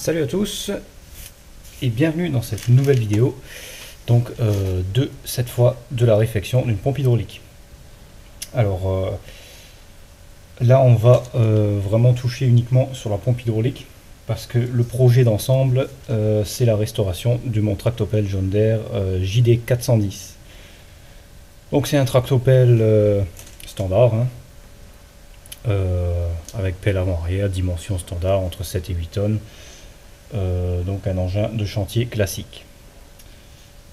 Salut à tous et bienvenue dans cette nouvelle vidéo donc cette fois de la réfection d'une pompe hydraulique. Alors là on va vraiment toucher uniquement sur la pompe hydraulique parce que le projet d'ensemble c'est la restauration de mon tractopelle John Deere JD 410. Donc c'est un tractopelle standard hein, avec pelle avant-arrière, dimension standard entre 7 et 8 tonnes. Donc un engin de chantier classique.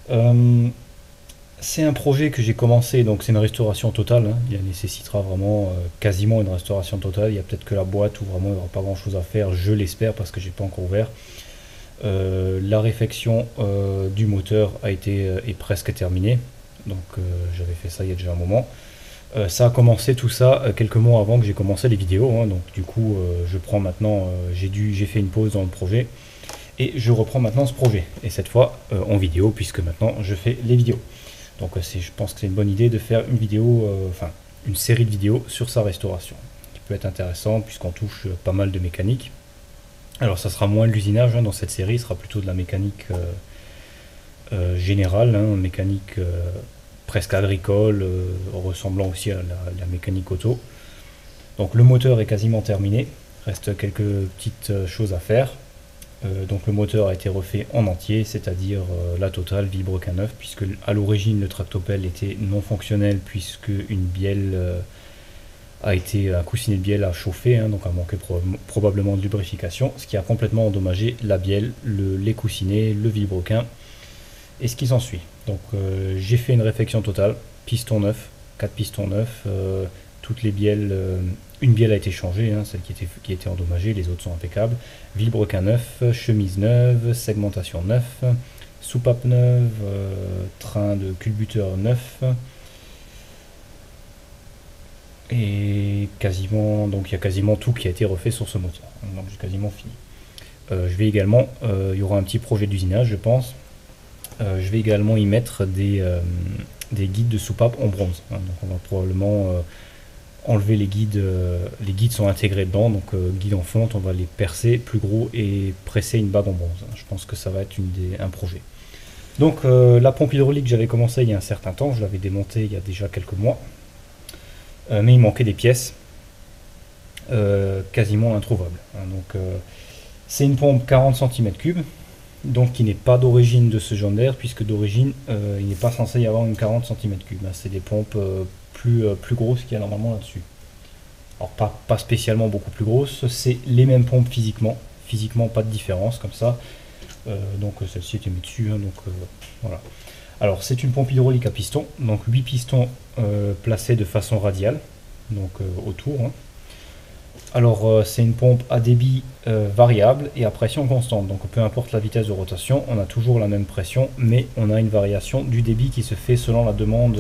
C'est un projet que j'ai commencé, donc c'est une restauration totale, hein. Il nécessitera vraiment quasiment une restauration totale. Il y a peut-être que la boîte où vraiment il n'y aura pas grand chose à faire, je l'espère parce que j'ai pas encore ouvert. La réfection du moteur est presque terminée, donc j'avais fait ça il y a déjà un moment. Ça a commencé tout ça quelques mois avant que j'ai commencé les vidéos, hein, donc du coup je prends maintenant, j'ai fait une pause dans le projet et je reprends maintenant ce projet, et cette fois en vidéo puisque maintenant je fais les vidéos. Donc je pense que c'est une bonne idée de faire une vidéo, enfin une série de vidéos sur sa restauration, qui peut être intéressante puisqu'on touche pas mal de mécanique. Alors ça sera moins de l'usinage hein, dans cette série, ce sera plutôt de la mécanique générale, hein, mécanique presque agricole, ressemblant aussi à la mécanique auto. Donc le moteur est quasiment terminé, reste quelques petites choses à faire. Donc le moteur a été refait en entier, c'est-à-dire la totale, vilebrequin neuf, puisque à l'origine le tractopelle était non fonctionnel puisque une bielle un coussinet de bielle a chauffé, hein, donc a manqué probablement de lubrification, ce qui a complètement endommagé la bielle, les coussinets, le vilebrequin et ce qui s'ensuit. Donc j'ai fait une réfection totale, piston neuf, 4 pistons neufs, toutes les bielles, une bielle a été changée, hein, celle qui était endommagée, les autres sont impeccables, vilebrequin neuf, chemise neuve, segmentation neuf, soupape neuve, train de culbuteur neuf, et quasiment, donc il y a quasiment tout qui a été refait sur ce moteur, donc j'ai quasiment fini. Je vais également, il y aura un petit projet d'usinage je pense. Je vais également y mettre des guides de soupape en bronze, hein, donc on va probablement enlever les guides sont intégrés dedans, donc guides en fonte, on va les percer plus gros et presser une bague en bronze. Je pense que ça va être un projet. Donc la pompe hydraulique, j'avais commencé il y a un certain temps, je l'avais démontée il y a déjà quelques mois, mais il manquait des pièces quasiment introuvables, hein, donc c'est une pompe 40 cm3, donc qui n'est pas d'origine de ce John Deere, puisque d'origine il n'est pas censé y avoir une 40 cm3, hein, c'est des pompes plus grosses qu'il y a normalement là-dessus. Alors pas spécialement beaucoup plus grosses, c'est les mêmes pompes physiquement pas de différence comme ça. Donc celle-ci était mise dessus, hein, donc voilà. Alors c'est une pompe hydraulique à piston, donc 8 pistons placés de façon radiale, donc autour, hein. Alors c'est une pompe à débit variable et à pression constante, donc peu importe la vitesse de rotation, on a toujours la même pression, mais on a une variation du débit qui se fait selon la demande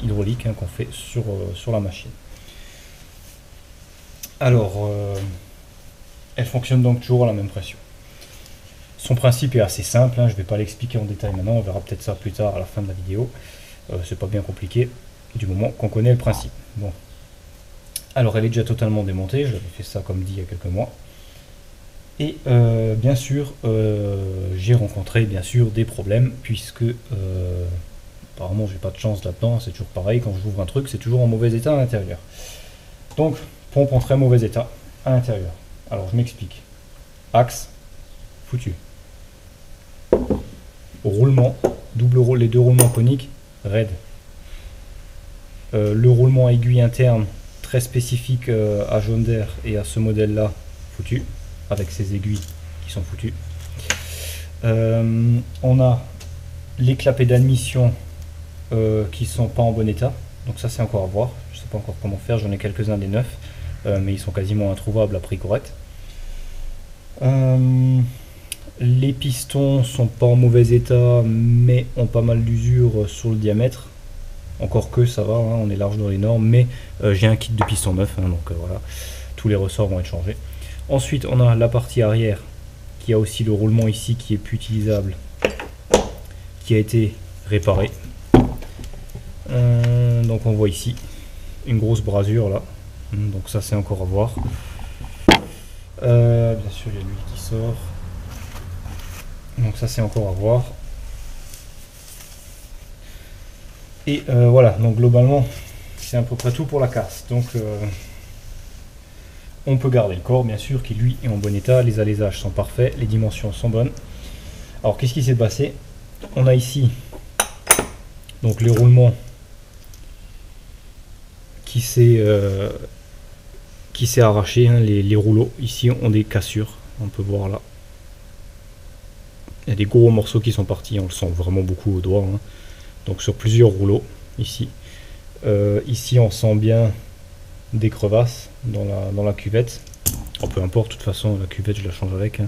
hydraulique, hein, qu'on fait sur la machine. Alors elle fonctionne donc toujours à la même pression. Son principe est assez simple, hein, je ne vais pas l'expliquer en détail maintenant, on verra peut-être ça plus tard à la fin de la vidéo. C'est pas bien compliqué du moment qu'on connaît le principe. Bon. Alors elle est déjà totalement démontée, j'avais fait ça comme dit il y a quelques mois. Et bien sûr, j'ai rencontré bien sûr des problèmes, puisque apparemment j'ai pas de chance là-dedans, c'est toujours pareil, quand j'ouvre un truc c'est toujours en mauvais état à l'intérieur. Donc pompe en très mauvais état à l'intérieur. Alors je m'explique. Axe, foutu. Roulement, les deux roulements coniques, raide. Le roulement aiguille interne, très spécifique à John Deere et à ce modèle là, foutu, avec ses aiguilles qui sont foutues. On a les clapets d'admission qui sont pas en bon état, donc ça c'est encore à voir, je sais pas encore comment faire, j'en ai quelques-uns des neufs, mais ils sont quasiment introuvables à prix correct. Les pistons sont pas en mauvais état, mais ont pas mal d'usure sur le diamètre. Encore que ça va, hein, on est large dans les normes, mais j'ai un kit de piston neuf, hein, donc voilà, tous les ressorts vont être changés. Ensuite, on a la partie arrière, qui a aussi le roulement ici qui est plus utilisable, qui a été réparé. Donc on voit ici une grosse brasure là, donc ça c'est encore à voir. Bien sûr, il y a l'huile qui sort. Donc ça, c'est encore à voir. Et voilà, donc globalement, c'est à peu près tout pour la casse. Donc on peut garder le corps, bien sûr, qui lui est en bon état. Les alaisages sont parfaits, les dimensions sont bonnes. Alors, qu'est-ce qui s'est passé? On a ici donc les roulements qui s'est arraché, hein, les rouleaux ici ont des cassures, on peut voir là. Il y a des gros morceaux qui sont partis, on le sent vraiment beaucoup au doigt, hein. Donc sur plusieurs rouleaux ici. Ici on sent bien des crevasses dans la cuvette. Alors, peu importe, de toute façon la cuvette je la change avec, hein.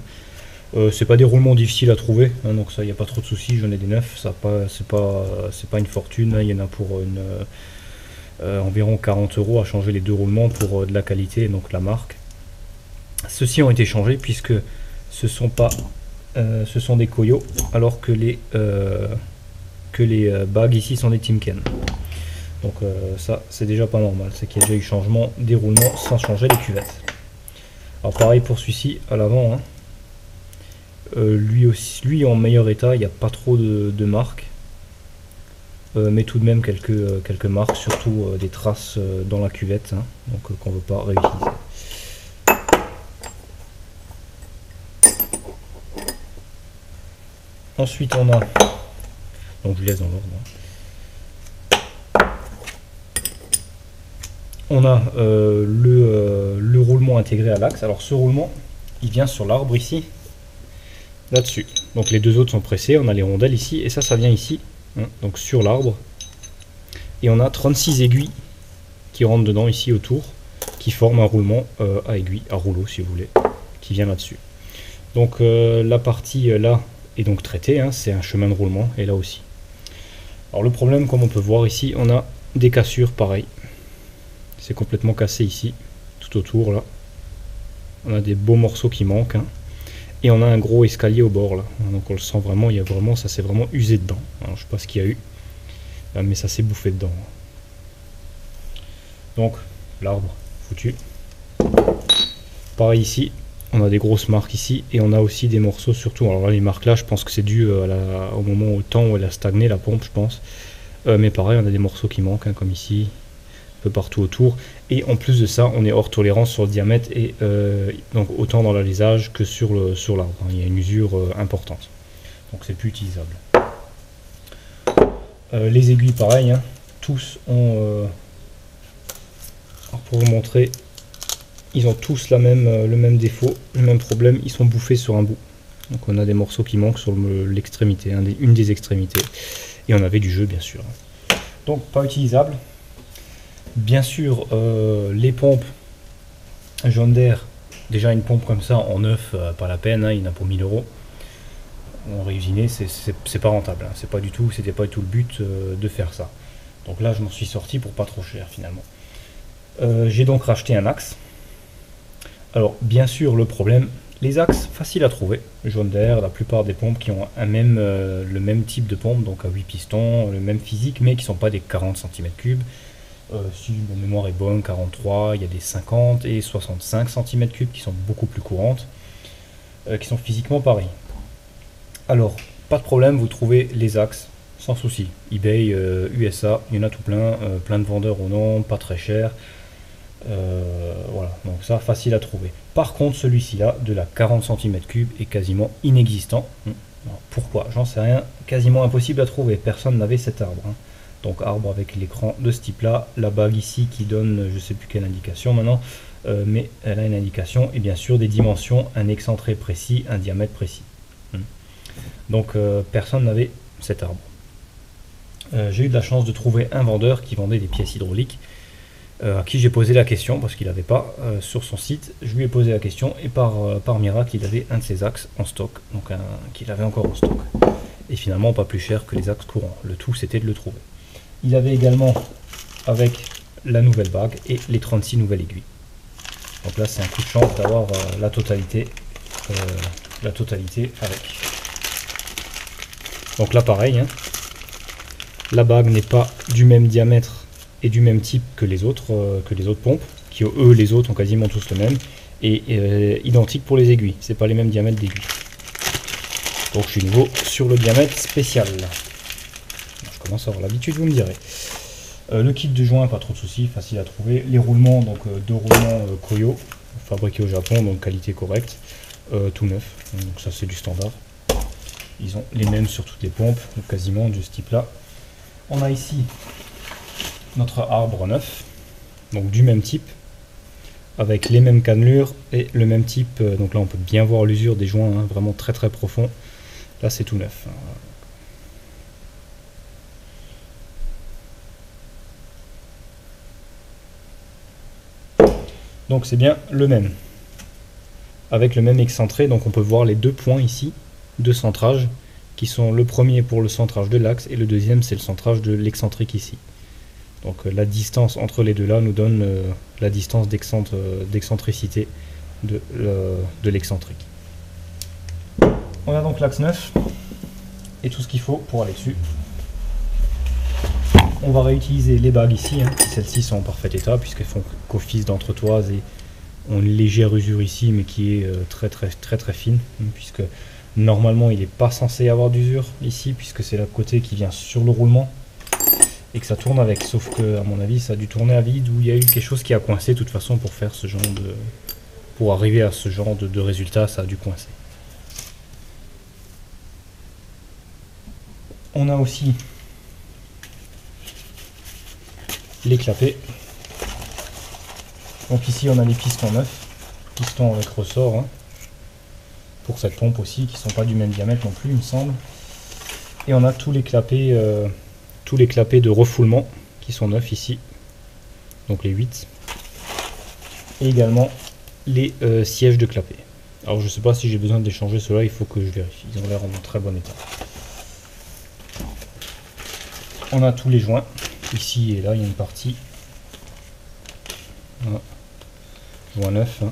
C'est pas des roulements difficiles à trouver, hein, donc ça, il n'y a pas trop de soucis. J'en ai des neufs, ça c'est pas une fortune, hein. Il y en a pour environ 40 € à changer les deux roulements pour de la qualité, donc la marque. Ceux-ci ont été changés puisque ce sont des Koyo, alors que les bagues ici sont des Timken. Donc ça, c'est déjà pas normal, c'est qu'il y a déjà eu changement des roulements sans changer les cuvettes. Alors pareil pour celui-ci à l'avant, hein. Lui en meilleur état, il n'y a pas trop de marques, mais tout de même quelques marques, surtout des traces dans la cuvette, hein, donc qu'on ne veut pas réutiliser. Ensuite on a, donc je laisse dans l'ordre, on a le roulement intégré à l'axe. Alors ce roulement, il vient sur l'arbre ici, là-dessus. Donc les deux autres sont pressés, on a les rondelles ici, et ça vient ici, hein, donc sur l'arbre. Et on a 36 aiguilles qui rentrent dedans ici autour, qui forment un roulement à aiguille, à rouleau si vous voulez, qui vient là-dessus. Donc la partie là est donc traitée, hein, c'est un chemin de roulement, et là aussi. Alors le problème, comme on peut voir ici, on a des cassures pareil. C'est complètement cassé ici, tout autour là. On a des beaux morceaux qui manquent, hein. Et on a un gros escalier au bord là, donc on le sent vraiment, il y a vraiment, ça s'est vraiment usé dedans. Alors je sais pas ce qu'il y a eu, mais ça s'est bouffé dedans. Donc l'arbre foutu. Pareil ici, on a des grosses marques ici, et on a aussi des morceaux surtout. Alors là les marques là, je pense que c'est dû au moment, au temps où elle a stagné la pompe, je pense. Mais pareil, on a des morceaux qui manquent, hein, comme ici, un peu partout autour. Et en plus de ça, on est hors tolérance sur le diamètre, et donc autant dans l'alésage que sur l'arbre, hein. Il y a une usure importante, donc c'est plus utilisable. Les aiguilles pareil, hein, tous ont, pour vous montrer, ils ont tous le même défaut, le même problème, ils sont bouffés sur un bout. Donc on a des morceaux qui manquent sur l'extrémité, hein, une des extrémités, et on avait du jeu bien sûr. Donc pas utilisable. Bien sûr, les pompes John Deere, déjà une pompe comme ça en neuf, pas la peine, hein, il y en a pour 1000 €. En réusiné, c'est pas rentable, hein, c'était pas du tout le but de faire ça. Donc là, je m'en suis sorti pour pas trop cher finalement. J'ai donc racheté un axe. Alors, bien sûr, le problème, les axes faciles à trouver. John Deere, la plupart des pompes qui ont le même type de pompe, donc à 8 pistons, le même physique, mais qui sont pas des 40 cm3. Si ma mémoire est bonne, 43, il y a des 50 et 65 cm3 qui sont beaucoup plus courantes, qui sont physiquement pareilles. Alors, pas de problème, vous trouvez les axes sans souci. eBay, USA, il y en a tout plein, plein de vendeurs au nom, pas très cher. Voilà, donc ça, facile à trouver. Par contre, celui-ci là, de la 40 cm3, est quasiment inexistant. Alors, pourquoi? J'en sais rien, quasiment impossible à trouver, personne n'avait cet arbre, hein. Donc arbre avec l'écran de ce type là, la bague ici qui donne je sais plus quelle indication maintenant, mais elle a une indication, et bien sûr des dimensions, un excentré précis, un diamètre précis. Donc personne n'avait cet arbre. J'ai eu de la chance de trouver un vendeur qui vendait des pièces hydrauliques, à qui j'ai posé la question, parce qu'il n'avait pas sur son site. Je lui ai posé la question, et par miracle il avait un de ses axes en stock, donc qu'il avait encore en stock, et finalement pas plus cher que les axes courants. Le tout c'était de le trouver. Il avait également avec la nouvelle bague et les 36 nouvelles aiguilles. Donc là c'est un coup de chance d'avoir la totalité avec. Donc là pareil, hein, la bague n'est pas du même diamètre et du même type que les autres pompes, qui eux les autres ont quasiment tous le même. Et identique pour les aiguilles, c'est pas les mêmes diamètres d'aiguilles. Donc je suis nouveau sur le diamètre spécial. Je commence à avoir l'habitude, vous me direz. Le kit de joint, pas trop de soucis, facile à trouver. Les roulements, donc deux roulements Koyo, fabriqués au Japon, donc qualité correcte, tout neuf. Donc ça c'est du standard. Ils ont les mêmes sur toutes les pompes, donc quasiment de ce type-là. On a ici notre arbre neuf, donc du même type, avec les mêmes cannelures et le même type. Donc là on peut bien voir l'usure des joints, hein, vraiment très très profond. Là c'est tout neuf. Donc c'est bien le même, avec le même excentré. Donc on peut voir les deux points ici de centrage, qui sont le premier pour le centrage de l'axe et le deuxième c'est le centrage de l'excentrique ici. Donc la distance entre les deux là nous donne la distance d'excentricité de l'excentrique. On a donc l'axe neuf et tout ce qu'il faut pour aller dessus. On va réutiliser les bagues ici, hein. Celles-ci sont en parfait état puisqu'elles font qu'office d'entretoise et ont une légère usure ici mais qui est très fine, puisque normalement il n'est pas censé y avoir d'usure ici puisque c'est le côté qui vient sur le roulement et que ça tourne avec, sauf que à mon avis ça a dû tourner à vide ou il y a eu quelque chose qui a coincé de toute façon pour faire ce genre de... pour arriver à ce genre de résultat, ça a dû coincer. On a aussi les clapets. Donc ici on a les pistons neufs, pistons avec ressort, hein, pour cette pompe aussi, qui sont pas du même diamètre non plus il me semble. Et on a tous les clapets de refoulement qui sont neufs ici, donc les 8. Et également les sièges de clapet. Alors je sais pas si j'ai besoin d'échanger ceux-là, il faut que je vérifie, ils ont l'air en très bon état. On a tous les joints. Ici et là, il y a une partie. Voilà. Joint neuf. Hein.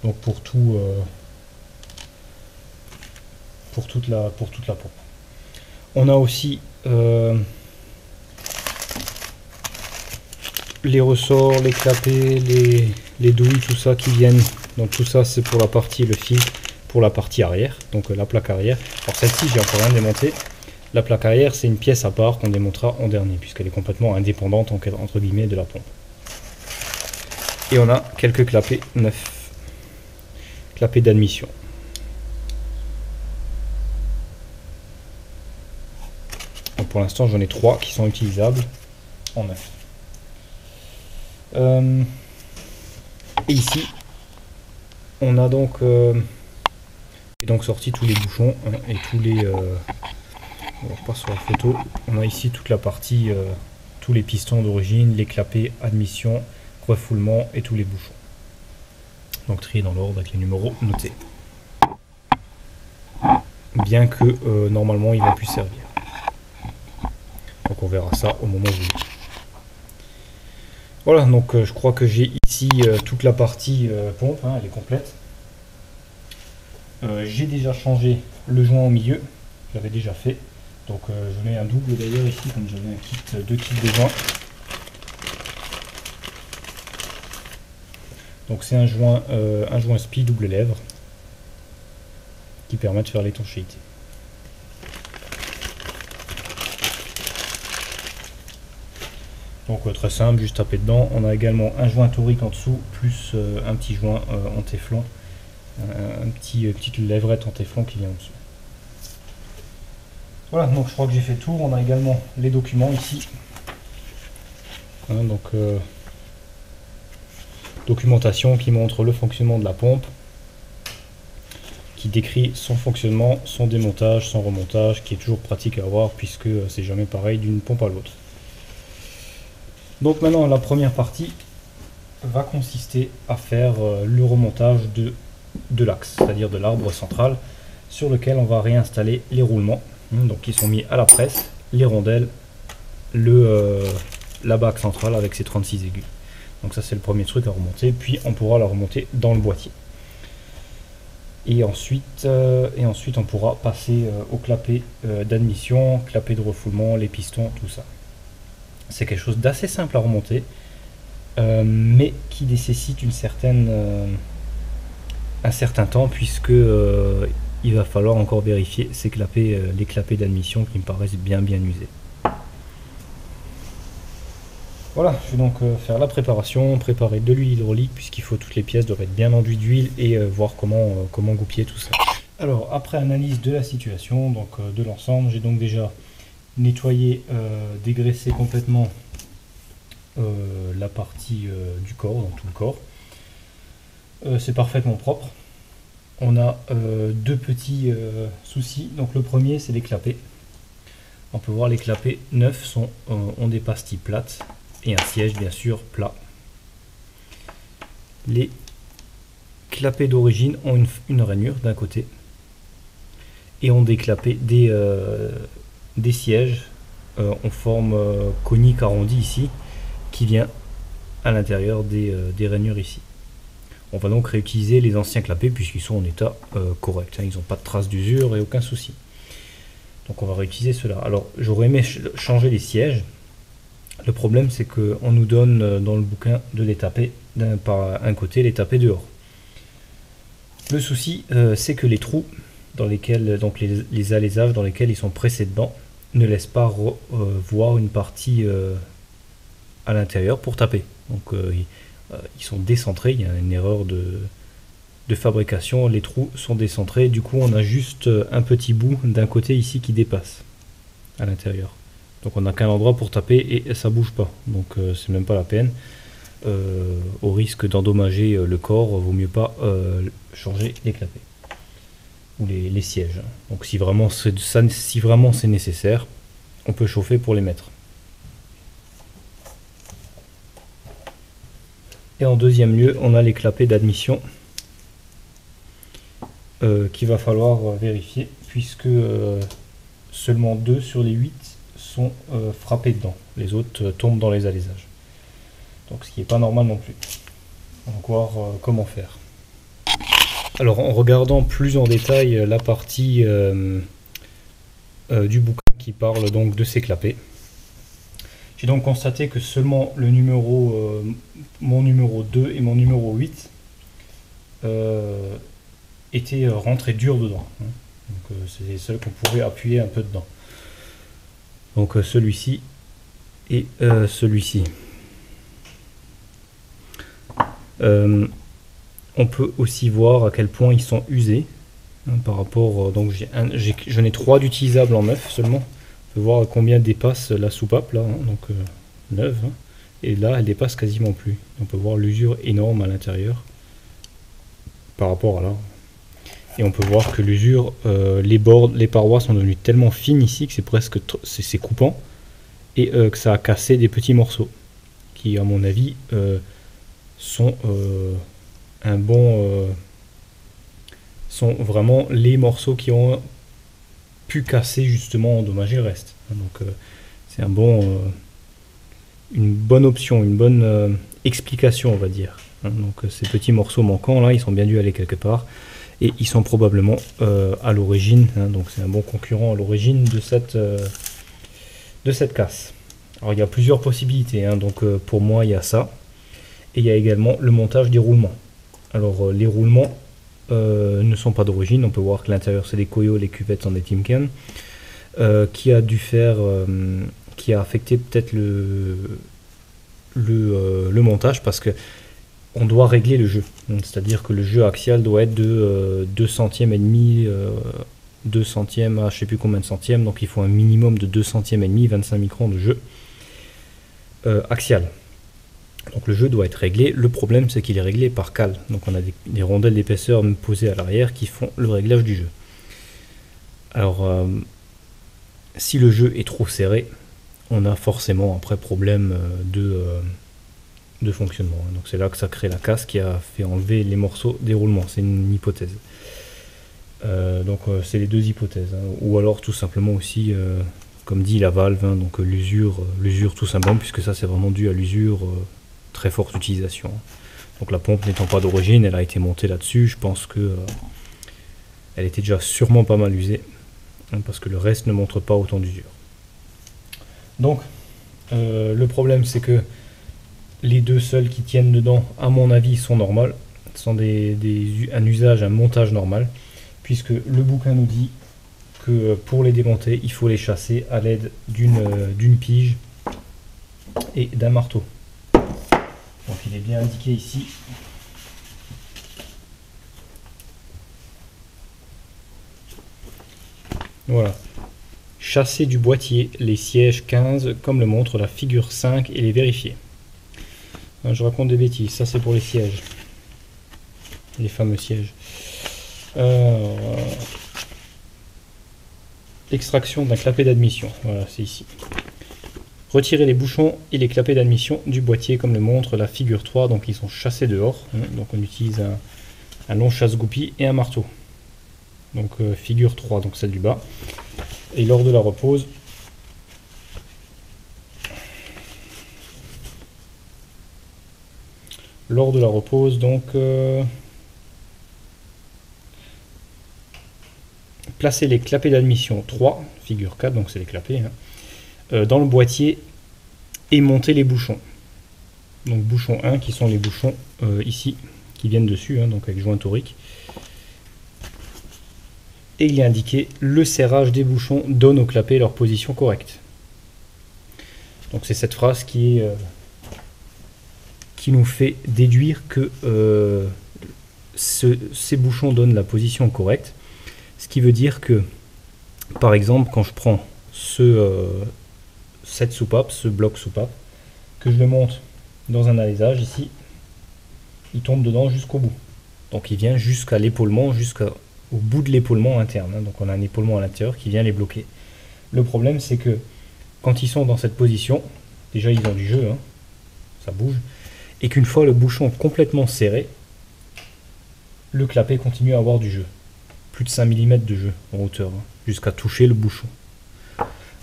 Donc pour tout, pour toute la pompe. On a aussi les ressorts, les clapets, les douilles, tout ça qui viennent. Donc tout ça, c'est pour la partie, le fil. Pour la partie arrière, donc la plaque arrière. Alors celle-ci, j'ai encore rien démonté. La plaque arrière, c'est une pièce à part qu'on démontera en dernier, puisqu'elle est complètement indépendante entre guillemets de la pompe. Et on a quelques clapets neufs, clapets d'admission. Donc pour l'instant, j'en ai 3 qui sont utilisables en neuf. Et ici, on a donc sorti tous les bouchons, hein, et tous les on repart sur la photo. On a ici toute la partie, tous les pistons d'origine, les clapets, admission, refoulement et tous les bouchons. Donc triés dans l'ordre avec les numéros notés. Bien que normalement ils vont plus servir. Donc on verra ça au moment où. Voilà, donc je crois que j'ai ici toute la partie pompe, hein, elle est complète. J'ai déjà changé le joint au milieu, je l'avais déjà fait. Donc je mets un double d'ailleurs ici, comme j'avais un kit, deux kits de joints. Donc c'est un joint SPI double lèvre qui permet de faire l'étanchéité. Donc très simple, juste taper dedans. On a également un joint torique en dessous, plus un petit joint en téflon. Petite lèvrette en téflon qui vient en dessous. Voilà, donc je crois que j'ai fait le tour. On a également les documents ici. Hein, donc documentation qui montre le fonctionnement de la pompe, qui décrit son fonctionnement, son démontage, son remontage, qui est toujours pratique à avoir puisque c'est jamais pareil d'une pompe à l'autre. Donc maintenant la première partie va consister à faire le remontage de l'axe, c'est-à-dire de l'arbre central sur lequel on va réinstaller les roulements, donc qui sont mis à la presse, les rondelles, la bague centrale avec ses 36 aigus. Donc ça c'est le premier truc à remonter, puis on pourra la remonter dans le boîtier. Et ensuite on pourra passer au clapet d'admission, clapet de refoulement, les pistons, tout ça. C'est quelque chose d'assez simple à remonter, mais qui nécessite un certain temps, puisque il va falloir encore vérifier les clapets d'admission qui me paraissent bien usés. Voilà, je vais donc faire la préparation, préparer de l'huile hydraulique, puisqu'il faut toutes les pièces doivent être bien enduites d'huile, et voir comment goupiller tout ça. Alors, après analyse de la situation, donc de l'ensemble, j'ai donc déjà nettoyé, dégraissé complètement la partie du corps, donc tout le corps. C'est parfaitement propre. On a deux petits soucis. Donc le premier, c'est les clapets. On peut voir les clapets neufs ont des pastilles plates et un siège bien sûr plat. Les clapets d'origine ont une rainure d'un côté et ont des clapets, des sièges en forme conique arrondie ici, qui vient à l'intérieur des rainures ici. On va donc réutiliser les anciens clapets puisqu'ils sont en état correct, hein, ils n'ont pas de traces d'usure et aucun souci. Donc on va réutiliser cela. Alors j'aurais aimé changer les sièges. Le problème c'est qu'on nous donne dans le bouquin de les taper par un côté, les taper dehors. Le souci c'est que les trous dans lesquels, donc les alaisages dans lesquels ils sont pressés dedans, ne laissent pas voir une partie à l'intérieur pour taper. Donc ils sont décentrés, il y a une erreur de fabrication, les trous sont décentrés, du coup on a juste un petit bout d'un côté ici qui dépasse à l'intérieur. Donc on n'a qu'un endroit pour taper et ça bouge pas, donc c'est même pas la peine. Au risque d'endommager le corps, vaut mieux pas changer les clapets ou les sièges. Donc si vraiment c'est nécessaire, on peut chauffer pour les mettre. Et en deuxième lieu, on a les clapets d'admission qu'il va falloir vérifier, puisque seulement 2 sur les 8 sont frappés dedans. Les autres tombent dans les alaisages. Donc ce qui n'est pas normal non plus. On va voir comment faire. Alors en regardant plus en détail la partie du bouquin qui parle donc de ces clapets, j'ai donc constaté que seulement le mon numéro 2 et mon numéro 8 étaient rentrés dur dedans. Donc c'est les seuls qu'on pouvait appuyer un peu dedans. Donc celui-ci et celui-ci. On peut aussi voir à quel point ils sont usés par rapport. Donc j'en ai 3 d'utilisables en 9 seulement. On peut voir combien dépasse la soupape là, hein, donc 9, hein, et là elle dépasse quasiment plus. On peut voir l'usure énorme à l'intérieur par rapport à là. Et on peut voir que l'usure, les parois sont devenues tellement fines ici que c'est presque c'est coupant, et que ça a cassé des petits morceaux qui à mon avis sont sont vraiment les morceaux qui ont pu casser, justement endommager le reste. Donc c'est une bonne option, une bonne explication, on va dire. Donc ces petits morceaux manquants là, ils sont bien dû aller quelque part, et ils sont probablement à l'origine, donc c'est un bon concurrent à l'origine de cette casse. Alors il y a plusieurs possibilités, donc pour moi il y a ça, et il y a également le montage des roulements. Alors les roulements ne sont pas d'origine, on peut voir que l'intérieur c'est des coyots, les cuvettes sont des Timken, qui a dû faire, qui a affecté peut-être le montage, parce que on doit régler le jeu, c'est-à-dire que le jeu axial doit être de 2 centièmes et demi, 2 centièmes à je sais plus combien de centièmes, donc il faut un minimum de 2 centièmes et demi, 25 microns de jeu axial. Donc le jeu doit être réglé. Le problème c'est qu'il est réglé par cale, donc on a des rondelles d'épaisseur posées à l'arrière qui font le réglage du jeu. Alors si le jeu est trop serré, on a forcément après problème de fonctionnement. Donc c'est là que ça crée la casse qui a fait enlever les morceaux des roulements. C'est une hypothèse. Donc c'est les deux hypothèses, ou alors tout simplement aussi comme dit la valve, donc l'usure tout simplement, puisque ça c'est vraiment dû à l'usure, très forte utilisation. Donc la pompe n'étant pas d'origine, elle a été montée là-dessus. Je pense que elle était déjà sûrement pas mal usée, parce que le reste ne montre pas autant d'usure. Donc Le problème c'est que les deux seuls qui tiennent dedans, à mon avis, sont normales. Sont un usage, un montage normal, puisque le bouquin nous dit que pour les démonter, il faut les chasser à l'aide d'une pige et d'un marteau. Donc il est bien indiqué ici. Voilà. Chasser du boîtier les sièges 15 comme le montre la figure 5 et les vérifier. Je raconte des bêtises, ça c'est pour les sièges. Les fameux sièges. Extraction d'un clapet d'admission. Voilà, c'est ici. Retirer les bouchons et les clapets d'admission du boîtier comme le montre la figure 3. Donc ils sont chassés dehors. Donc on utilise un long chasse-goupille et un marteau. Donc figure 3, donc celle du bas. Et lors de la repose, donc placer les clapets d'admission 3, figure 4, donc c'est les clapets, dans le boîtier et monter les bouchons. Donc bouchon 1 qui sont les bouchons ici, qui viennent dessus, donc avec joint torique. Et il est indiqué le serrage des bouchons donne aux clapets leur position correcte. Donc c'est cette phrase qui nous fait déduire que ces bouchons donnent la position correcte. Ce qui veut dire que, par exemple, quand je prends cette soupape, ce bloc soupape, que je le monte dans un alésage ici, il tombe dedans jusqu'au bout. Donc il vient jusqu'à l'épaulement, jusqu'au bout de l'épaulement interne. Donc on a un épaulement à l'intérieur qui vient les bloquer. Le problème c'est que quand ils sont dans cette position, déjà ils ont du jeu, ça bouge, et qu'une fois le bouchon complètement serré, le clapet continue à avoir du jeu. Plus de 5 mm de jeu en hauteur, jusqu'à toucher le bouchon.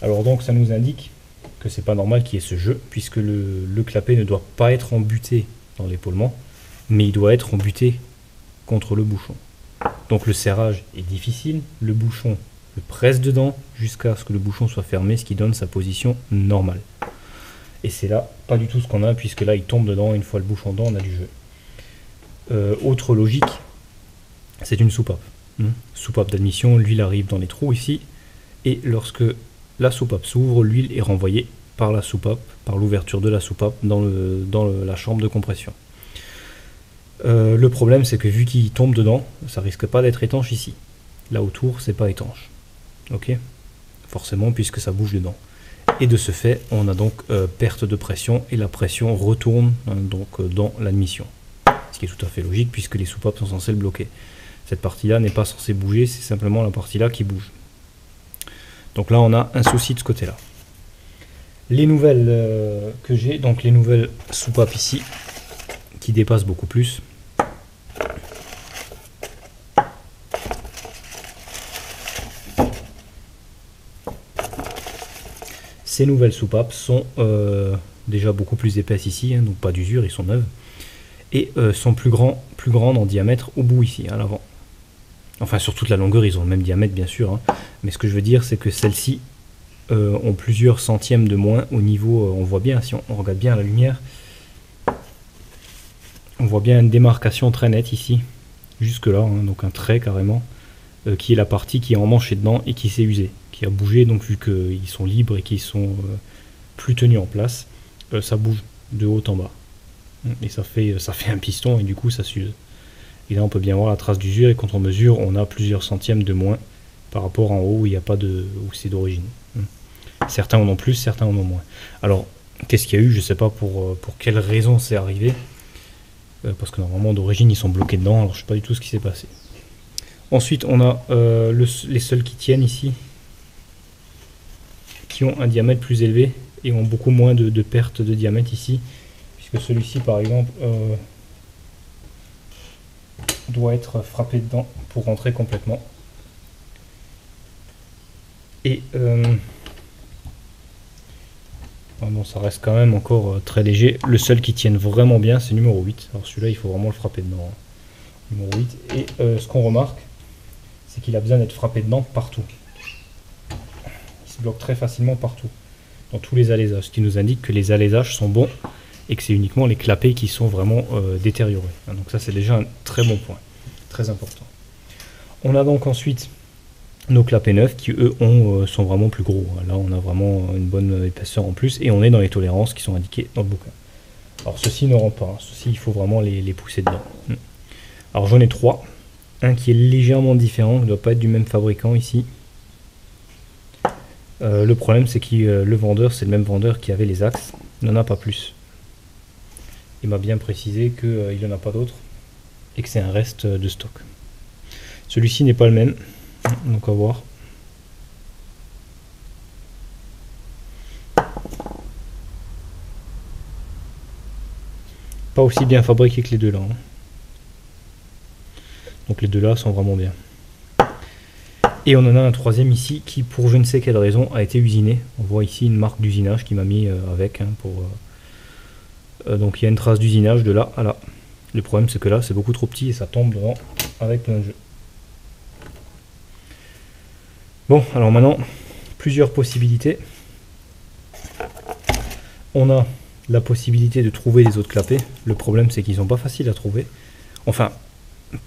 Alors donc ça nous indique que c'est pas normal qu'il y ait ce jeu, puisque le clapet ne doit pas être embuté dans l'épaulement, mais il doit être embuté contre le bouchon. Donc le serrage est difficile, le bouchon le presse dedans jusqu'à ce que le bouchon soit fermé, ce qui donne sa position normale. Et c'est là pas du tout ce qu'on a, puisque là il tombe dedans, une fois le bouchon dedans on a du jeu. Autre logique, c'est une soupape. Soupape d'admission, l'huile arrive dans les trous ici, et lorsque la soupape s'ouvre, l'huile est renvoyée par la soupape, par l'ouverture de la soupape dans la chambre de compression. Le problème c'est que vu qu'il tombe dedans, ça risque pas d'être étanche ici. Là autour c'est pas étanche. Ok, forcément puisque ça bouge dedans. Et de ce fait on a donc perte de pression et la pression retourne donc dans l'admission. Ce qui est tout à fait logique puisque les soupapes sont censées le bloquer. Cette partie-là n'est pas censée bouger, c'est simplement la partie-là qui bouge. Donc là, on a un souci de ce côté-là. Les nouvelles que j'ai, donc les nouvelles soupapes ici, qui dépassent beaucoup plus. Ces nouvelles soupapes sont déjà beaucoup plus épaisses ici, donc pas d'usure, ils sont neuves. Et sont plus grandes en diamètre au bout ici, à l'avant. Enfin, sur toute la longueur, ils ont le même diamètre, bien sûr. Mais ce que je veux dire, c'est que celles-ci ont plusieurs centièmes de moins au niveau... on voit bien, si on regarde bien la lumière, on voit bien une démarcation très nette ici, jusque là, donc un trait carrément, qui est la partie qui est emmanchée dedans et qui s'est usée, qui a bougé, donc vu qu'ils sont libres et qu'ils sont plus tenus en place, ça bouge de haut en bas. Et ça fait un piston et du coup ça s'use. Et là on peut bien voir la trace d'usure et quand on mesure on a plusieurs centièmes de moins par rapport en haut où il n'y a pas de, où c'est d'origine. Certains en ont plus, certains en ont moins. Alors qu'est-ce qu'il y a eu, je sais pas pour quelle raison c'est arrivé, parce que normalement d'origine ils sont bloqués dedans, alors je sais pas du tout ce qui s'est passé. Ensuite on a les seuls qui tiennent ici, qui ont un diamètre plus élevé et ont beaucoup moins de perte de diamètre ici, puisque celui-ci par exemple doit être frappé dedans pour rentrer complètement. Et bon, ça reste quand même encore très léger. Le seul qui tienne vraiment bien c'est numéro 8. Alors celui-là il faut vraiment le frapper dedans. Numéro 8. Et ce qu'on remarque, c'est qu'il a besoin d'être frappé dedans partout. Il se bloque très facilement partout. dans tous les alaisages, ce qui nous indique que les alaisages sont bons et que c'est uniquement les clapets qui sont vraiment détériorés. Donc ça c'est déjà un très bon point, très important. On a donc ensuite nos clapets neufs qui eux sont vraiment plus gros. Là on a vraiment une bonne épaisseur en plus et on est dans les tolérances qui sont indiquées dans le bouquin. Alors ceux-ci ne rentrent pas, ceux-ci il faut vraiment les pousser dedans. Alors j'en ai 3, un qui est légèrement différent, il ne doit pas être du même fabricant ici. Le problème c'est que le vendeur, c'est le même vendeur qui avait les axes, il n'en a pas plus. Il m'a bien précisé qu'il n'en a pas d'autres et que c'est un reste de stock. Celui-ci n'est pas le même, donc à voir. Pas aussi bien fabriqué que les deux là. Donc les deux là sont vraiment bien. Et on en a un troisième ici qui, pour je ne sais quelle raison, a été usiné. On voit ici une marque d'usinage qui m'a mis avec. Donc il y a une trace d'usinage de là à là. Le problème c'est que là c'est beaucoup trop petit et ça tombe devant avec plein de jeu. Bon, alors maintenant, plusieurs possibilités. On a la possibilité de trouver les autres clapets. Le problème c'est qu'ils sont pas faciles à trouver. Enfin,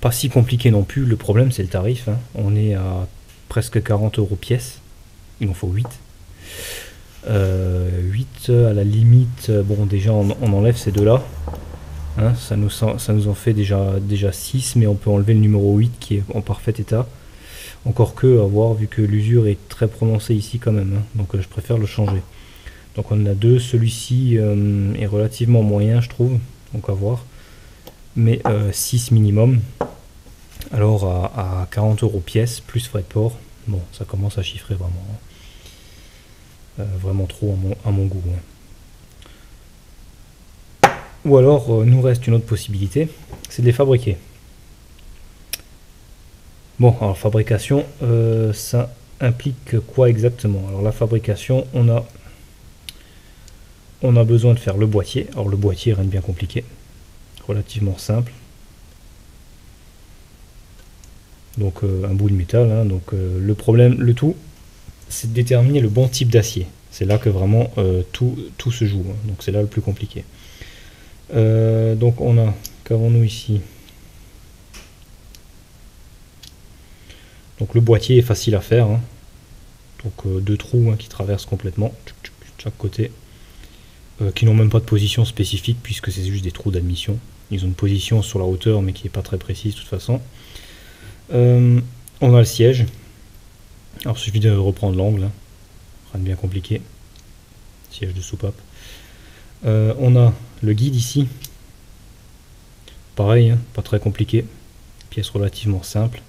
pas si compliqué non plus. Le problème c'est le tarif. On est à presque 40 € pièce. Il en faut 8. 8 à la limite. Bon, déjà on enlève ces deux là. Ça nous en fait déjà 6, mais on peut enlever le numéro 8 qui est en parfait état. Encore que, à voir, vu que l'usure est très prononcée ici quand même. Donc je préfère le changer. Donc on en a deux. Celui-ci est relativement moyen, je trouve. Donc à voir. Mais 6 minimum. Alors à 40 € pièce, plus frais de port. Bon, ça commence à chiffrer vraiment. Vraiment trop à mon goût. Ou alors, nous reste une autre possibilité, c'est de les fabriquer. Bon, alors fabrication, ça implique quoi exactement? Alors la fabrication, on a besoin de faire le boîtier. Alors le boîtier, rien de bien compliqué, relativement simple. Donc un bout de métal. Donc le problème, le tout, c'est de déterminer le bon type d'acier. C'est là que vraiment tout se joue. Donc c'est là le plus compliqué. Donc on a, qu'avons-nous ici? Donc le boîtier est facile à faire. Donc deux trous qui traversent complètement de chaque côté, qui n'ont même pas de position spécifique puisque c'est juste des trous d'admission. Ils ont une position sur la hauteur mais qui n'est pas très précise de toute façon. On a le siège. Alors il suffit de reprendre l'angle, rien de bien compliqué. Siège de soupape. On a le guide ici. Pareil, pas très compliqué. Pièce relativement simple.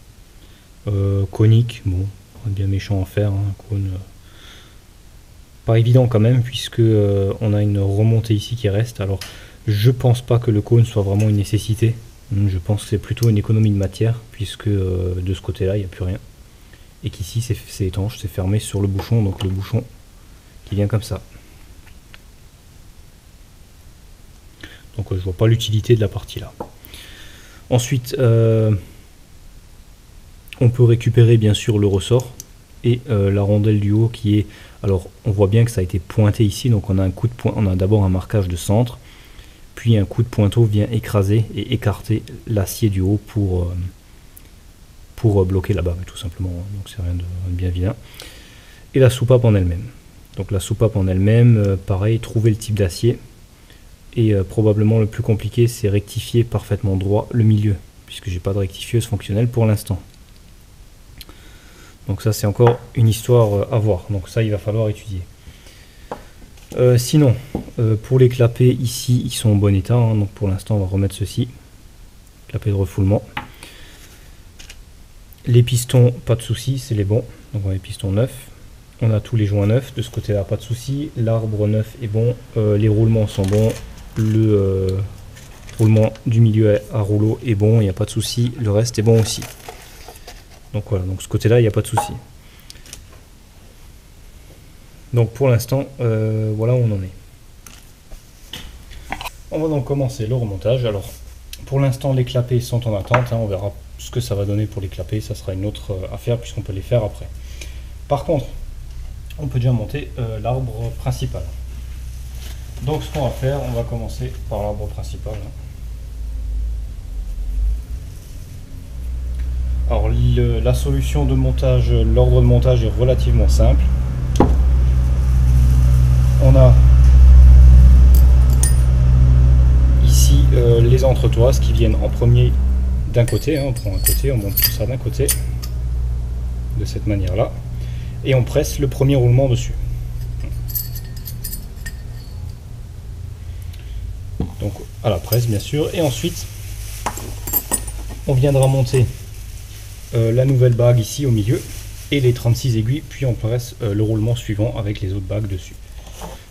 Conique, bon, bien méchant à faire. Cône, pas évident quand même, puisque on a une remontée ici qui reste. Alors, je pense pas que le cône soit vraiment une nécessité. Je pense que c'est plutôt une économie de matière, puisque de ce côté-là, il n'y a plus rien. Et qu'ici, c'est étanche, c'est fermé sur le bouchon, donc le bouchon qui vient comme ça. Donc je vois pas l'utilité de la partie là. Ensuite, on peut récupérer bien sûr le ressort et la rondelle du haut qui est... Alors on voit bien que ça a été pointé ici, donc on a un coup de point, on a d'abord un marquage de centre, puis un coup de pointeau vient écraser et écarter l'acier du haut pour bloquer la bave tout simplement. Donc c'est rien de bien vilain. Et la soupape en elle-même. Donc la soupape en elle-même, pareil, trouver le type d'acier. Et probablement le plus compliqué, c'est rectifier parfaitement droit le milieu, puisque j'ai pas de rectifieuse fonctionnelle pour l'instant. Donc ça c'est encore une histoire à voir, donc ça il va falloir étudier. Sinon, pour les clapets ici, ils sont en bon état, donc pour l'instant on va remettre ceci, clapet de refoulement. Les pistons, pas de souci, c'est les bons, donc on a les pistons neufs. On a tous les joints neufs, de ce côté-là pas de souci, l'arbre neuf est bon, les roulements sont bons, le roulement du milieu à rouleau est bon, il n'y a pas de souci, le reste est bon aussi. Donc voilà, donc ce côté-là, il n'y a pas de souci. Donc pour l'instant, voilà où on en est. On va donc commencer le remontage. Alors pour l'instant, les clapets sont en attente, on verra ce que ça va donner pour les clapets, ça sera une autre affaire puisqu'on peut les faire après. Par contre, on peut déjà monter l'arbre principal. Donc ce qu'on va faire, on va commencer par l'arbre principal. Alors la solution de montage, l'ordre de montage est relativement simple. On a ici les entretoises qui viennent en premier d'un côté, on prend un côté, on monte tout ça d'un côté, de cette manière-là, et on presse le premier roulement dessus. Donc à la presse bien sûr, et ensuite on viendra monter la nouvelle bague ici au milieu et les 36 aiguilles, puis on presse le roulement suivant avec les autres bagues dessus.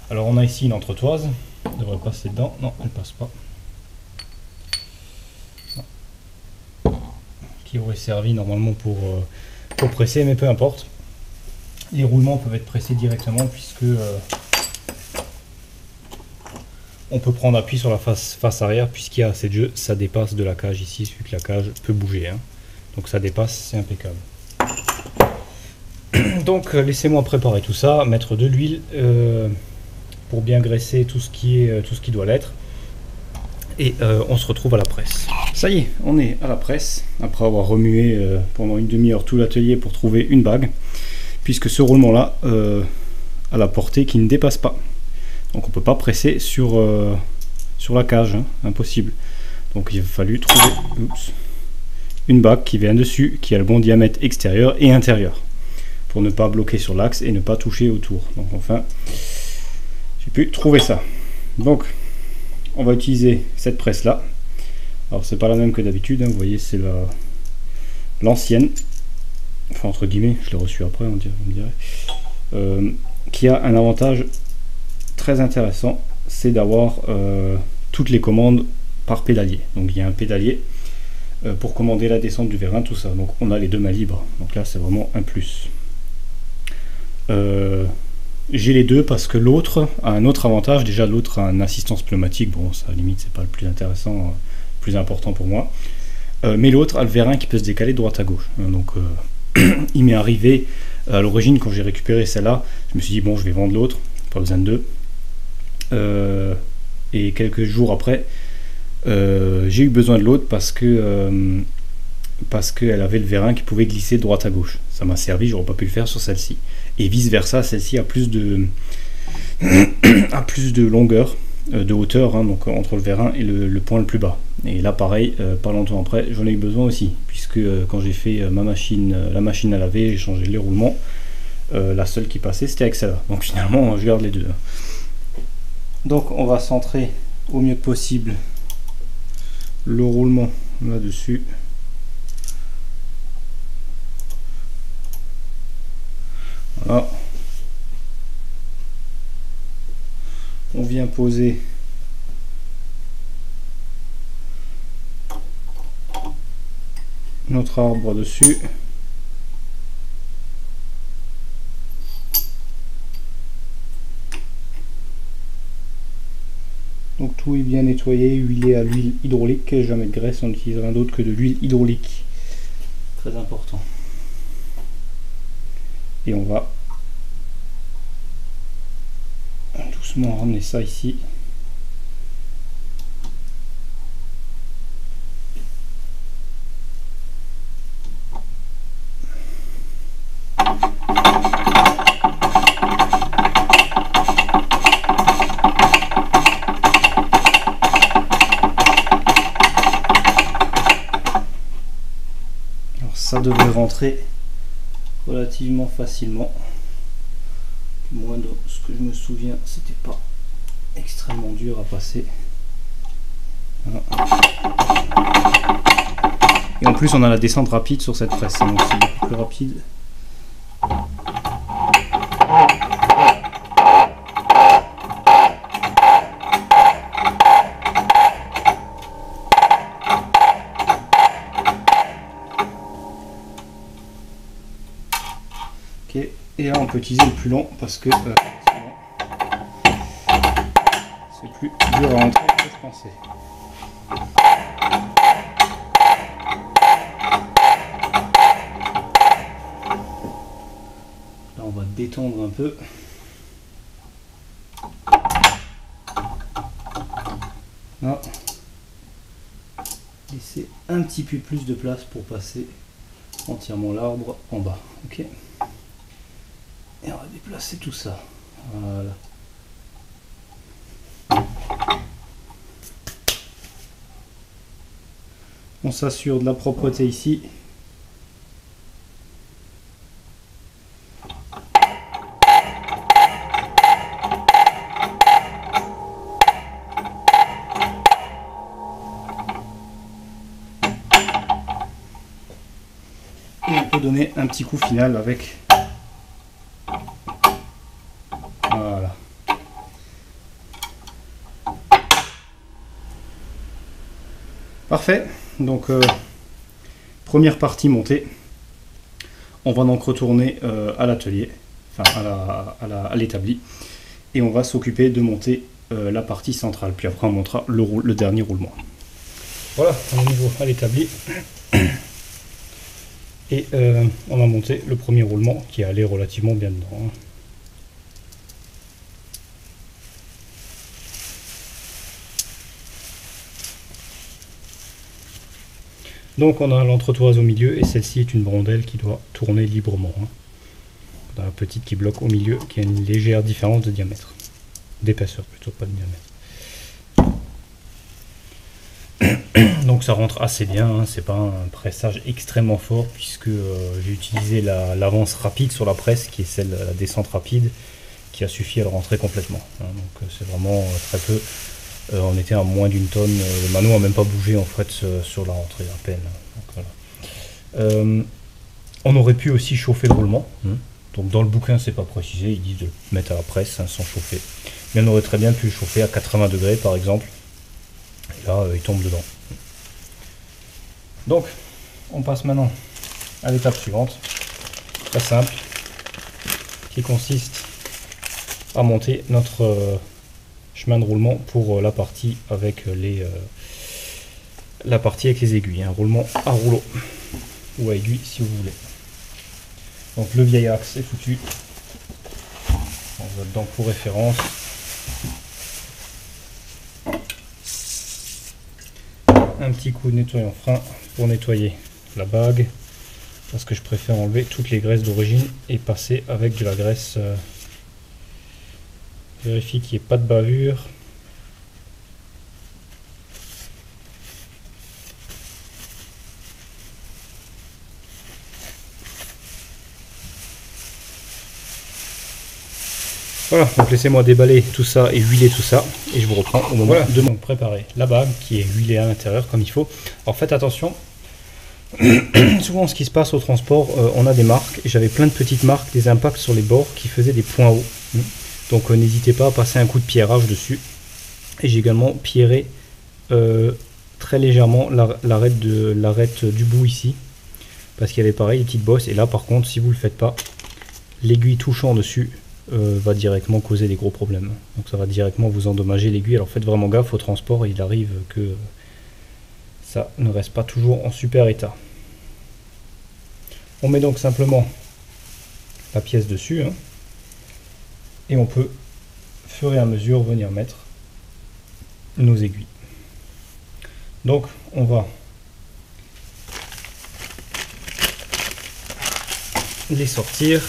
Alors on a ici une entretoise, elle devrait passer dedans, non elle passe pas, non. Qui aurait servi normalement pour presser, mais peu importe. Les roulements peuvent être pressés directement puisque on peut prendre appui sur la face arrière puisqu'il y a assez de jeu, ça dépasse de la cage ici, vu que la cage peut bouger, hein. Donc ça dépasse, c'est impeccable. Donc laissez-moi préparer tout ça, mettre de l'huile pour bien graisser tout ce qui doit l'être. Et on se retrouve à la presse. Ça y est, on est à la presse, après avoir remué pendant une demi-heure tout l'atelier pour trouver une bague, puisque ce roulement-là a la portée qui ne dépasse pas. Donc on ne peut pas presser sur la cage, hein, impossible. Donc il a fallu trouver une bague qui vient dessus, qui a le bon diamètre extérieur et intérieur, pour ne pas bloquer sur l'axe et ne pas toucher autour. Donc enfin, j'ai pu trouver ça. Donc on va utiliser cette presse là. Alors c'est pas la même que d'habitude, hein, vous voyez c'est l'ancienne, enfin entre guillemets, je l'ai reçue après on dirait, qui a un avantage très intéressant, c'est d'avoir toutes les commandes par pédalier. Donc il y a un pédalier pour commander la descente du vérin, tout ça. Donc on a les deux mains libres, donc là c'est vraiment un plus. J'ai les deux parce que l'autre a un autre avantage. Déjà l'autre a une assistance pneumatique, bon ça limite c'est pas le plus intéressant, plus important pour moi, mais l'autre a le vérin qui peut se décaler de droite à gauche, donc il m'est arrivé à l'origine quand j'ai récupéré celle-là, je me suis dit bon je vais vendre l'autre, pas besoin de deux, et quelques jours après j'ai eu besoin de l'autre parce qu'elle avait le vérin qui pouvait glisser de droite à gauche. Ça m'a servi, j'aurais pas pu le faire sur celle-ci. Et vice versa, celle-ci a plus de longueur, de hauteur, hein, donc entre le vérin et le point le plus bas. Et là pareil, pas longtemps après, j'en ai eu besoin aussi, puisque quand j'ai fait la machine à laver, j'ai changé les roulements, la seule qui passait c'était avec celle-là. Donc finalement je garde les deux. Donc on va centrer au mieux possible le roulement là-dessus. Voilà. On vient poser notre arbre dessus. Donc tout est bien nettoyé, huilé à l'huile hydraulique, jamais de graisse, on n'utilise rien d'autre que de l'huile hydraulique. Très important. Et on va doucement ramener ça ici. Alors ça devrait rentrer relativement facilement. Moi de ce que je me souviens, c'était pas extrêmement dur à passer. Voilà. Et en plus on a la descente rapide sur cette presse, donc c'est beaucoup plus rapide. Ok, et là on peut utiliser le plus long parce que c'est plus dur à rentrer que je pensais. Là Là, on va détendre un peu. Là, laisser un petit peu plus de place pour passer entièrement l'arbre en bas. Ok. Et on va déplacer tout ça. Voilà. On s'assure de la propreté ici. Et on peut donner un petit coup final avec. Voilà. Parfait. Donc première partie montée. On va donc retourner à l'atelier, enfin à l'établi, et on va s'occuper de monter la partie centrale. Puis après on montera le dernier roulement. Voilà, on est nouveau à l'établi. Et on a monté le premier roulement qui allait relativement bien dedans. Hein. Donc on a l'entretoise au milieu et celle-ci est une brondelle qui doit tourner librement. Hein. On a la petite qui bloque au milieu qui a une légère différence de diamètre. D'épaisseur plutôt, pas de diamètre. Donc ça rentre assez bien, hein. C'est pas un pressage extrêmement fort puisque j'ai utilisé l'avance rapide sur la presse qui est celle de la descente rapide qui a suffi à le rentrer complètement. Hein. Donc c'est vraiment très peu. On était à moins d'une tonne, le mano n'a même pas bougé en fait sur la rentrée à peine. Donc, voilà. On aurait pu aussi chauffer le roulement. Donc dans le bouquin c'est pas précisé, ils disent de le mettre à la presse hein, sans chauffer. Mais on aurait très bien pu le chauffer à 80 degrés par exemple. Et là il tombe dedans. Donc on passe maintenant à l'étape suivante, très simple, qui consiste à monter notre chemin de roulement pour la partie avec les aiguilles, un roulement à rouleau ou à aiguille si vous voulez. Donc le vieil axe est foutu. On va donc pour référence un petit coup de nettoyant frein pour nettoyer la bague parce que je préfère enlever toutes les graisses d'origine et passer avec de la graisse. Vérifie qu'il n'y ait pas de bavure. Voilà, donc laissez-moi déballer tout ça et huiler tout ça et je vous reprends au moment de préparer la bague qui est huilée à l'intérieur comme il faut. Alors faites attention, souvent ce qui se passe au transport, on a des marques et j'avais plein de petites marques, des impacts sur les bords qui faisaient des points hauts. Donc n'hésitez pas à passer un coup de pierrage dessus. Et j'ai également pierré très légèrement l'arête du bout ici. Parce qu'il y avait pareil, des petites bosses. Et là par contre, si vous ne le faites pas, l'aiguille touchant dessus va directement causer des gros problèmes. Donc ça va directement vous endommager l'aiguille. Alors faites vraiment gaffe au transport, il arrive que ça ne reste pas toujours en super état. On met donc simplement la pièce dessus. Hein. Et on peut, au fur et à mesure, venir mettre nos aiguilles. Donc, on va les sortir.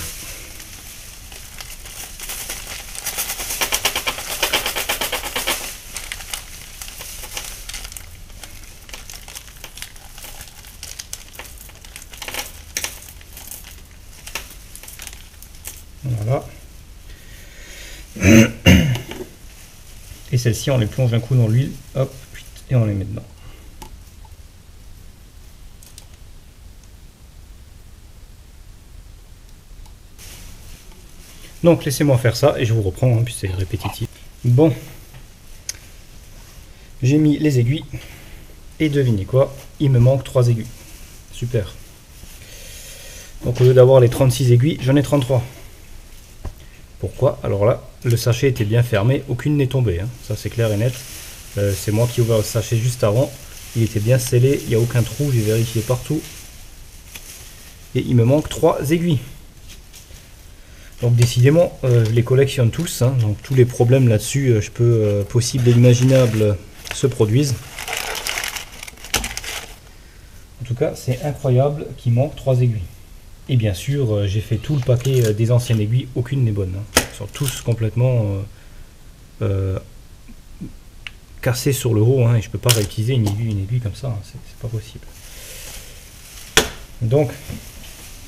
Voilà. Et celles-ci, on les plonge un coup dans l'huile, hop, et on les met dedans. Donc laissez-moi faire ça et je vous reprends, hein, puis c'est répétitif. Bon, j'ai mis les aiguilles et devinez quoi, il me manque 3 aiguilles. Super. Donc au lieu d'avoir les 36 aiguilles, j'en ai 33. Pourquoi? Alors là, le sachet était bien fermé, aucune n'est tombée, hein. Ça c'est clair et net. C'est moi qui ai ouvert le sachet juste avant, il était bien scellé, il n'y a aucun trou, j'ai vérifié partout. Et il me manque 3 aiguilles. Donc décidément, je les collectionne tous, hein, donc tous les problèmes là-dessus, possibles et imaginables se produisent. En tout cas, c'est incroyable qu'il manque 3 aiguilles. Et bien sûr, j'ai fait tout le paquet des anciennes aiguilles, aucune n'est bonne. Hein. Ils sont tous complètement cassés sur le haut, hein, et je peux pas réutiliser une aiguille comme ça, hein, c'est pas possible. Donc,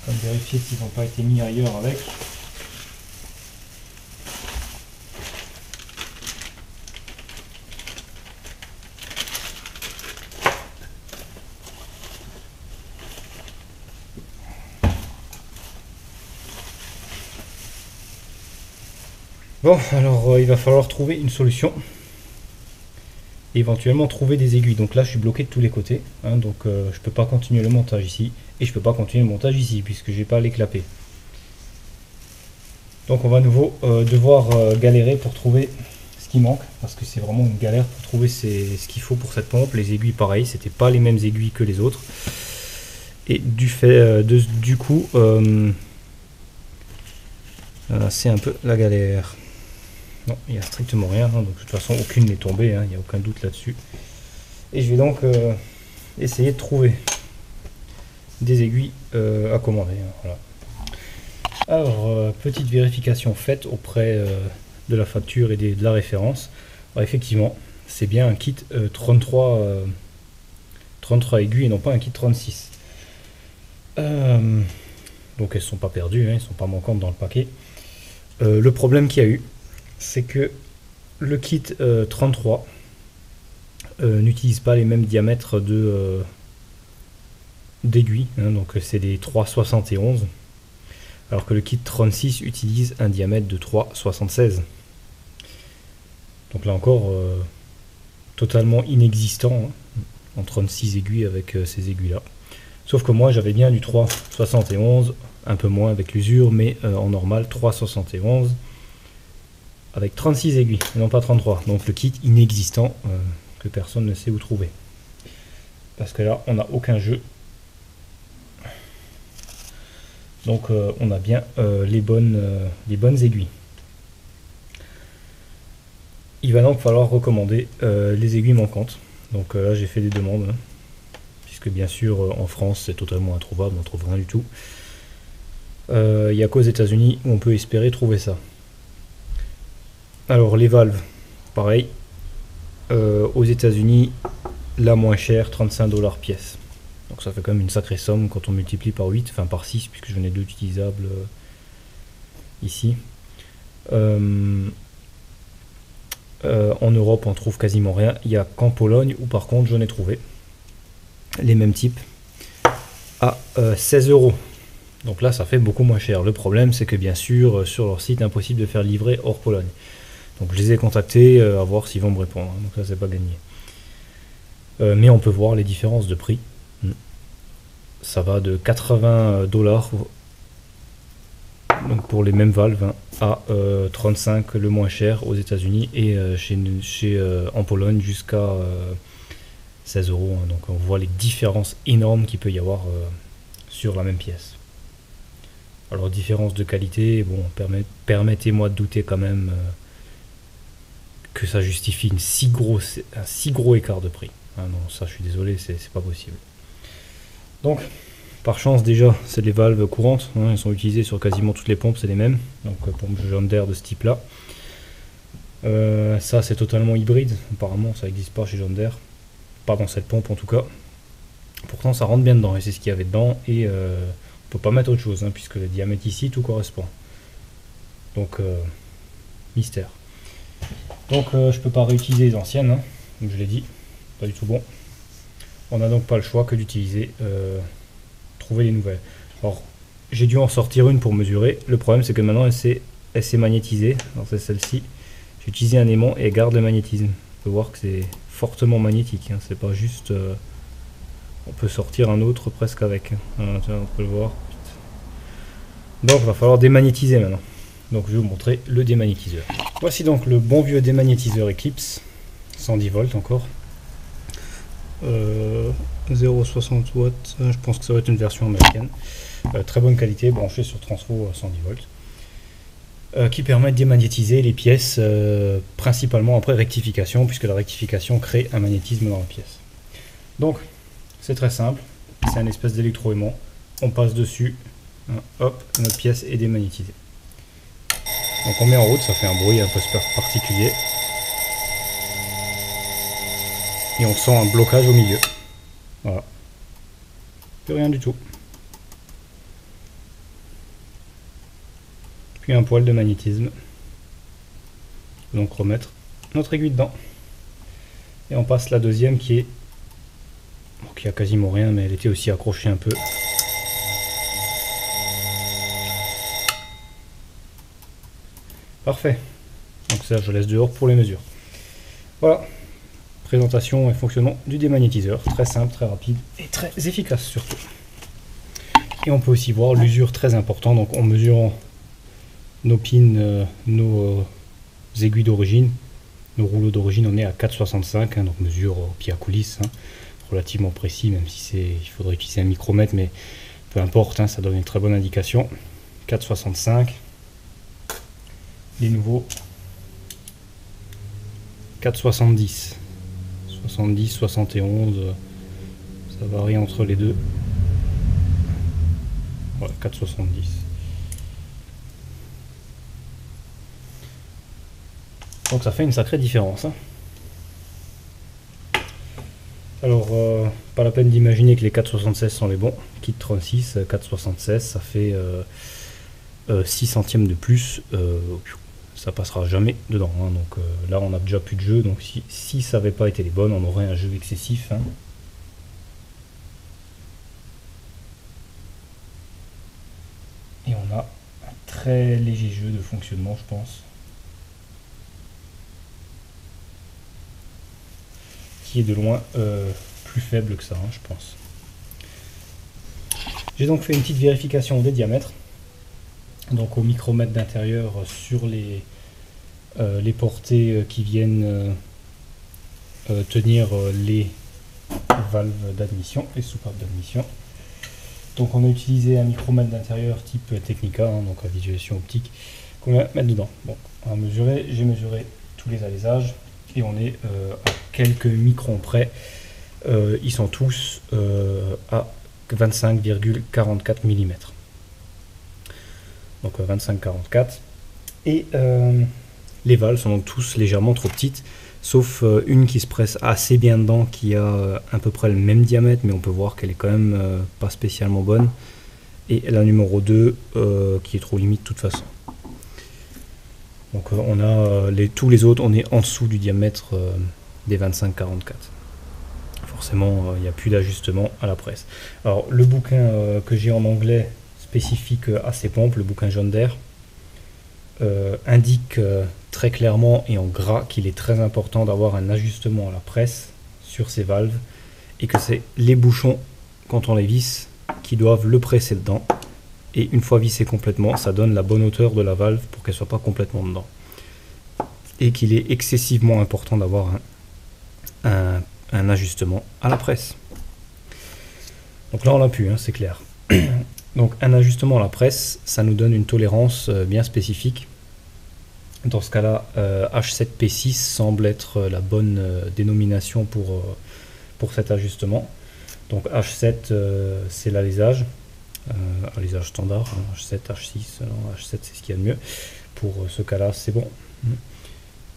on va vérifier s'ils n'ont pas été mis ailleurs avec. Bon, alors il va falloir trouver une solution. Et éventuellement trouver des aiguilles. Donc là, je suis bloqué de tous les côtés. Hein, donc je peux pas continuer le montage ici. Et je peux pas continuer le montage ici, puisque j'ai pas les clapets. Donc on va à nouveau devoir galérer pour trouver ce qui manque. Parce que c'est vraiment une galère pour trouver ce qu'il faut pour cette pompe. Les aiguilles, pareil, c'était pas les mêmes aiguilles que les autres. Et du coup, c'est un peu la galère. Non, il n'y a strictement rien, hein, donc de toute façon aucune n'est tombée, hein, il n'y a aucun doute là-dessus. Et je vais donc essayer de trouver des aiguilles à commander. Hein, voilà. Alors, petite vérification faite auprès de la facture et de la référence. Alors, effectivement, c'est bien un kit 33 aiguilles et non pas un kit 36. Donc elles ne sont pas perdues, hein, elles ne sont pas manquantes dans le paquet. Le problème qu'il y a eu, c'est que le kit 33 n'utilise pas les mêmes diamètres d'aiguilles, hein, donc c'est des 3,71, alors que le kit 36 utilise un diamètre de 3,76. Donc là encore, totalement inexistant, hein, en 36 aiguilles avec ces aiguilles là. Sauf que moi j'avais bien du 3,71, un peu moins avec l'usure, mais en normal 3,71. Avec 36 aiguilles, et non pas 33. Donc le kit inexistant que personne ne sait où trouver. Parce que là, on n'a aucun jeu. Donc on a bien les bonnes aiguilles. Il va donc falloir recommander les aiguilles manquantes. Donc là, j'ai fait des demandes. Hein, puisque bien sûr, en France, c'est totalement introuvable, on ne trouve rien du tout. Il n'y a qu'aux États-Unis où on peut espérer trouver ça. Alors les valves, pareil, aux États-Unis, la moins chère, 35 $ pièce. Donc ça fait quand même une sacrée somme quand on multiplie par 8, enfin par 6, puisque j'en ai 2 utilisables ici. En Europe, on trouve quasiment rien. Il n'y a qu'en Pologne où par contre j'en ai trouvé les mêmes types à 16 €. Donc là, ça fait beaucoup moins cher. Le problème, c'est que bien sûr, sur leur site, impossible de faire livrer hors Pologne. Donc je les ai contactés à voir s'ils vont me répondre. Donc ça, c'est pas gagné. Mais on peut voir les différences de prix. Ça va de 80 $ donc pour les mêmes valves, hein, à 35 le moins cher aux États-Unis et en Pologne jusqu'à 16 €. Hein. Donc on voit les différences énormes qu'il peut y avoir sur la même pièce. Alors différence de qualité, bon, permettez-moi de douter quand même que ça justifie un si gros écart de prix. Ah non, ça je suis désolé, c'est pas possible. Donc, par chance déjà, c'est des valves courantes, hein, elles sont utilisées sur quasiment toutes les pompes, c'est les mêmes. Donc pompe John Deere de ce type là. Ça c'est totalement hybride, apparemment ça n'existe pas chez John Deere. Pas dans cette pompe en tout cas. Pourtant ça rentre bien dedans et c'est ce qu'il y avait dedans et on peut pas mettre autre chose, hein, puisque le diamètre ici tout correspond. Donc mystère. Donc je peux pas réutiliser les anciennes, hein, comme je l'ai dit, pas du tout bon. On n'a donc pas le choix que d'utiliser trouver les nouvelles. Alors j'ai dû en sortir une pour mesurer. Le problème c'est que maintenant elle s'est magnétisée. Alors c'est celle-ci. J'ai utilisé un aimant et elle garde le magnétisme. On peut voir que c'est fortement magnétique, hein. C'est pas juste on peut sortir un autre presque avec, hein. On peut le voir. Donc il va falloir démagnétiser maintenant. Donc je vais vous montrer le démagnétiseur. Voici donc le bon vieux démagnétiseur Eclipse, 110 volts encore. 0,60 watts, je pense que ça va être une version américaine. Très bonne qualité, branché sur transfo 110 volts. qui permet de démagnétiser les pièces, principalement après rectification, puisque la rectification crée un magnétisme dans la pièce. Donc c'est très simple, c'est un espèce d'électroaimant, on passe dessus, hein, hop, notre pièce est démagnétisée. Donc on met en route, ça fait un bruit un peu particulier. Et on sent un blocage au milieu. Voilà. Plus rien du tout. Puis un poil de magnétisme. Donc remettre notre aiguille dedans. Et on passe la deuxième qui est... Bon, qui a quasiment rien, mais elle était aussi accrochée un peu. Parfait. Donc ça, je laisse dehors pour les mesures. Voilà. Présentation et fonctionnement du démagnétiseur. Très simple, très rapide et très efficace surtout. Et on peut aussi voir l'usure très importante. Donc en mesurant nos pins, nos aiguilles d'origine, nos rouleaux d'origine, on est à 4,65. Hein, donc mesure au pied à coulisse. Hein, relativement précis, même si il faudrait utiliser un micromètre, mais peu importe, hein, ça donne une très bonne indication. 4,65. Les nouveaux 4,70. 70, 71, ça varie entre les deux. Voilà, 4,70. Donc ça fait une sacrée différence. Hein. Alors, pas la peine d'imaginer que les 4,76 sont les bons. Kit 36, 4,76, ça fait 6 centièmes de plus. Ça passera jamais dedans. Hein. Donc là, on a déjà plus de jeu. Donc si ça n'avait pas été les bonnes, on aurait un jeu excessif. Hein. Et on a un très léger jeu de fonctionnement, je pense. Qui est de loin plus faible que ça, hein, je pense. J'ai donc fait une petite vérification des diamètres. Donc au micromètre d'intérieur sur les portées qui viennent tenir les valves d'admission, les soupapes d'admission. Donc on a utilisé un micromètre d'intérieur type Technica, hein, donc à visualisation optique, qu'on va mettre dedans. Bon, on va mesurer, j'ai mesuré tous les alaisages et on est à quelques microns près. Ils sont tous à 25,44 mm. Donc 25-44. Et les valves sont donc tous légèrement trop petites, sauf une qui se presse assez bien dedans, qui a à peu près le même diamètre, mais on peut voir qu'elle est quand même pas spécialement bonne. Et la numéro 2 qui est trop limite de toute façon. Donc on a tous les autres, on est en dessous du diamètre des 25-44. Forcément, il n'y a plus d'ajustement à la presse. Alors le bouquin que j'ai en anglais spécifique à ces pompes, le bouquin John Deere, indique très clairement et en gras qu'il est très important d'avoir un ajustement à la presse sur ces valves et que c'est les bouchons, quand on les visse, qui doivent le presser dedans. Et une fois vissé complètement, ça donne la bonne hauteur de la valve pour qu'elle soit pas complètement dedans. Et qu'il est excessivement important d'avoir un ajustement à la presse. Donc là on l'a pu, hein, c'est clair. Donc un ajustement à la presse, ça nous donne une tolérance bien spécifique. Dans ce cas-là, H7P6 semble être la bonne dénomination pour cet ajustement. Donc H7 c'est l'alésage, alésage standard, hein, H7, H6, non, H7 c'est ce qu'il y a de mieux. Pour ce cas-là c'est bon.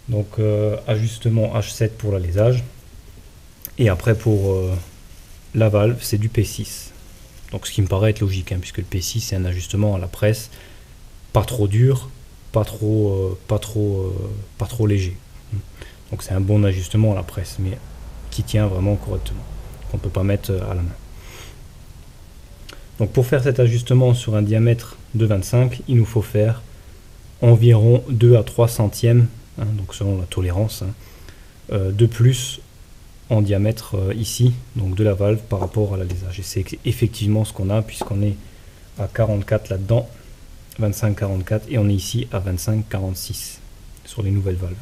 Donc ajustement H7 pour l'alésage. Et après pour la valve c'est du P6. Donc ce qui me paraît être logique, hein, puisque le P6 c'est un ajustement à la presse, pas trop dur, pas trop léger. Donc c'est un bon ajustement à la presse, mais qui tient vraiment correctement, qu'on ne peut pas mettre à la main. Donc pour faire cet ajustement sur un diamètre de 25, il nous faut faire environ 2 à 3 centièmes, hein, donc selon la tolérance, hein, de plus en diamètre ici, donc de la valve par rapport à l'alésage. Et c'est effectivement ce qu'on a, puisqu'on est à 44 là-dedans, 25-44, et on est ici à 25-46 sur les nouvelles valves.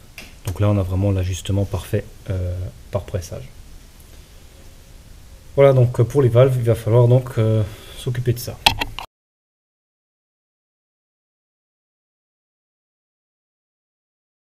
Donc là on a vraiment l'ajustement parfait par pressage. Voilà, donc pour les valves, il va falloir donc s'occuper de ça.